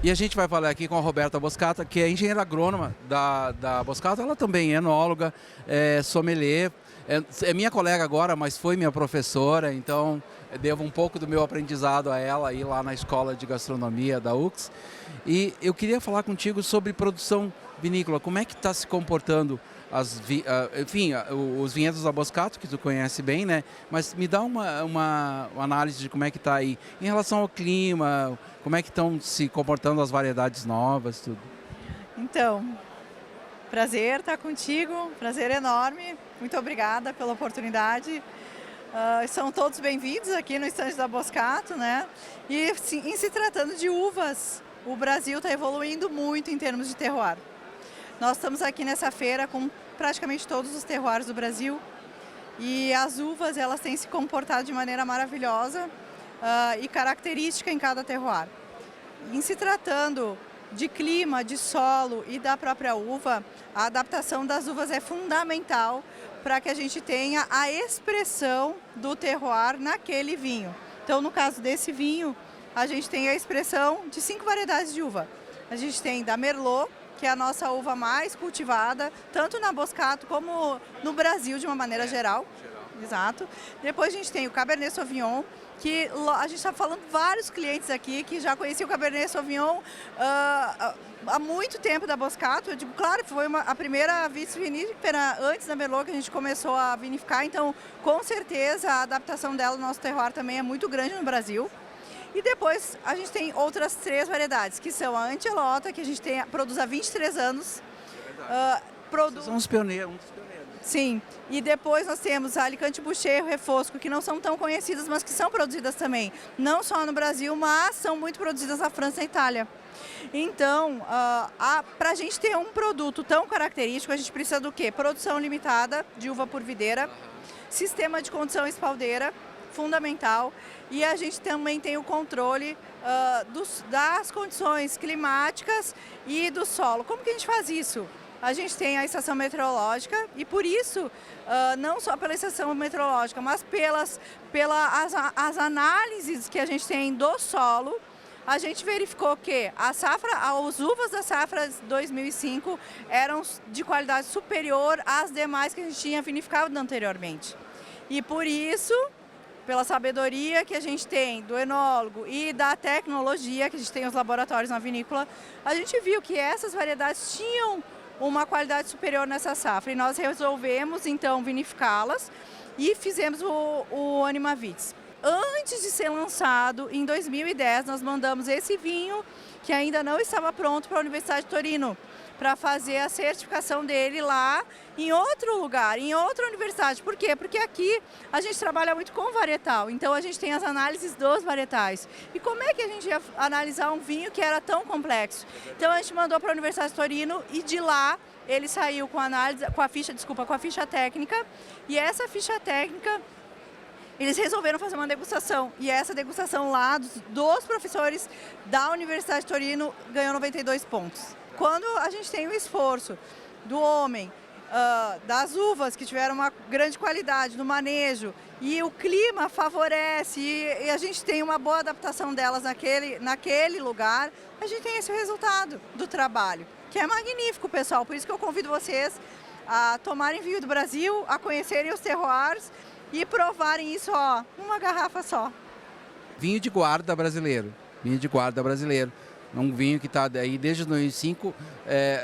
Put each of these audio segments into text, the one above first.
E a gente vai falar aqui com a Roberta Boscato, que é engenheira agrônoma da Boscato. Ela também é enóloga, é sommelier, é minha colega agora, mas foi minha professora, então devo um pouco do meu aprendizado a ela aí lá na Escola de Gastronomia da UX. E eu queria falar contigo sobre produção vinícola. Como é que está se comportando os vinhedos da Boscato, que tu conhece bem, né? Mas me dá uma análise de como é que está aí em relação ao clima, como é que estão se comportando as variedades novas, tudo. Então, prazer estar contigo, prazer enorme. Muito obrigada pela oportunidade. São todos bem-vindos aqui no estande da Boscato, né? E sim, em se tratando de uvas, o Brasil está evoluindo muito em termos de terroir. Nós estamos aqui nessa feira com praticamente todos os terroirs do Brasil e as uvas elas têm se comportado de maneira maravilhosa e característica em cada terroir. Em se tratando de clima, de solo e da própria uva, a adaptação das uvas é fundamental para que a gente tenha a expressão do terroir naquele vinho. Então, no caso desse vinho, a gente tem a expressão de 5 variedades de uva. A gente tem da Merlot, que é a nossa uva mais cultivada, tanto na Boscato como no Brasil de uma maneira geral. Exato. Depois a gente tem o Cabernet Sauvignon, que a gente está falando vários clientes aqui que já conheciam o Cabernet Sauvignon há muito tempo da Boscato. Eu digo, claro, foi a primeira vice-vinícola antes da Merlot que a gente começou a vinificar, então com certeza a adaptação dela no nosso terroir também é muito grande no Brasil. E depois a gente tem outras 3 variedades, que são a Antelota, que a gente produz há 23 anos. São uns pioneiros, Sim, e depois nós temos a Alicante Bouschet e o Refosco, que não são tão conhecidas, mas que são produzidas também, não só no Brasil, mas são muito produzidas na França e na Itália. Então, para a gente ter um produto tão característico, a gente precisa do quê? Produção limitada de uva por videira, sistema de condição espaldeira, fundamental, e a gente também tem o controle das condições climáticas e do solo. Como que a gente faz isso? A gente tem a estação meteorológica e por isso, não só pela estação meteorológica, mas pelas as análises que a gente tem do solo, a gente verificou que as uvas da safra 2005 eram de qualidade superior às demais que a gente tinha vinificado anteriormente. E por isso, pela sabedoria que a gente tem do enólogo e da tecnologia, que a gente tem os laboratórios na vinícola, a gente viu que essas variedades tinham uma qualidade superior nessa safra. E nós resolvemos, então, vinificá-las e fizemos o Animavits. Antes de ser lançado, em 2010, nós mandamos esse vinho, que ainda não estava pronto, para a Universidade de Torino, para fazer a certificação dele lá em outro lugar, em outra universidade. Por quê? Porque aqui a gente trabalha muito com varietal, então a gente tem as análises dos varietais. E como é que a gente ia analisar um vinho que era tão complexo? Então a gente mandou para a Universidade de Torino e de lá ele saiu com a ficha técnica, e essa ficha técnica eles resolveram fazer uma degustação, e essa degustação lá dos professores da Universidade de Torino ganhou 92 pontos. Quando a gente tem o esforço do homem, das uvas que tiveram uma grande qualidade no manejo, e o clima favorece, e a gente tem uma boa adaptação delas naquele lugar, a gente tem esse resultado do trabalho, que é magnífico, pessoal. Por isso que eu convido vocês a tomarem vinho do Brasil, a conhecerem os terroirs e provarem isso, numa garrafa só. Vinho de guarda brasileiro. Vinho de guarda brasileiro. Um vinho que está aí desde 2005,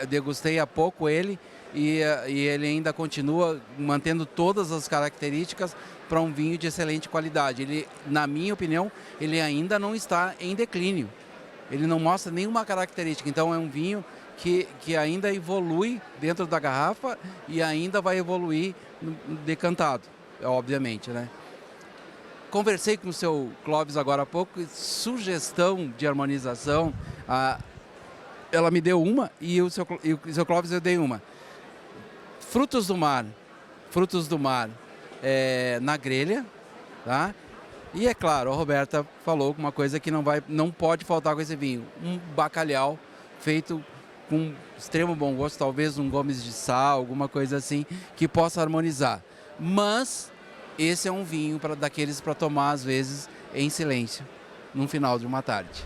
degustei há pouco ele e ele ainda continua mantendo todas as características para um vinho de excelente qualidade. Ele, na minha opinião, ele ainda não está em declínio. Ele não mostra nenhuma característica, então é um vinho que ainda evolui dentro da garrafa e ainda vai evoluir decantado, obviamente, né? Conversei com o seu Clóvis agora há pouco, sugestão de harmonização, ela me deu uma e o seu Clóvis eu dei uma. Frutos do mar na grelha, tá? E é claro, a Roberta falou uma coisa que não pode faltar com esse vinho, um bacalhau feito com extremo bom gosto, talvez um Gomes de Sal, alguma coisa assim, que possa harmonizar. Mas esse é um vinho daqueles para tomar, às vezes, em silêncio, no final de uma tarde.